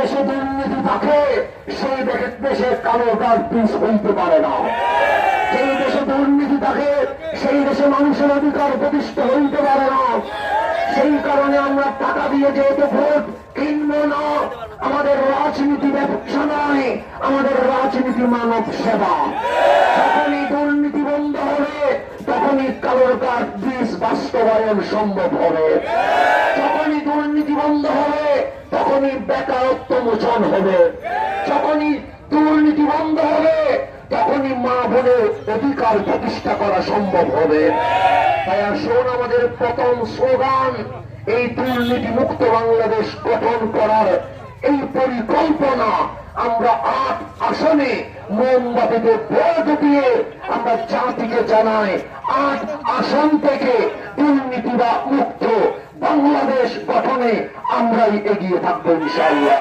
দেশে দুর্নীতি থাকে সেই দেশে কালো কাজ পিস হইতে পারে না। যেই দেশে দুর্নীতি থাকে সেই দেশে মানুষের অধিকার প্রতিষ্ঠা হইতে পারে না। সেই কারণে আমরা টাকা দিয়ে যেহেতু ভোট কিনবো না, আমাদের রাজনীতি ব্যবসা নয়, আমাদের রাজনীতি মানব সেবা। যখনই দুর্নীতি বন্ধ হবে তখনই কালোর কাজ পিস বাস্তবায়ন সম্ভব হবে। যখনই দুর্নীতি বন্ধ হবে তখনই বেকারত্ব মোচন হবে। যখনই দুর্নীতি বন্ধ হবে তখনই মা বোনের অধিকার প্রতিষ্ঠা করা সম্ভব হবে। তাই আসুন আমাদের প্রথম স্লোগান, এই দুর্নীতি মুক্ত বাংলাদেশ গঠন করার এই পরিকল্পনা আমরা ৮ আসনে মোমবাতিতে ভোট দিয়ে আমরা জাতিকে জানাই ৮ আসন থেকে দুর্নীতি মুক্ত বাংলাদেশ গঠনে আমরাই এগিয়ে থাকবো ইনশাআল্লাহ।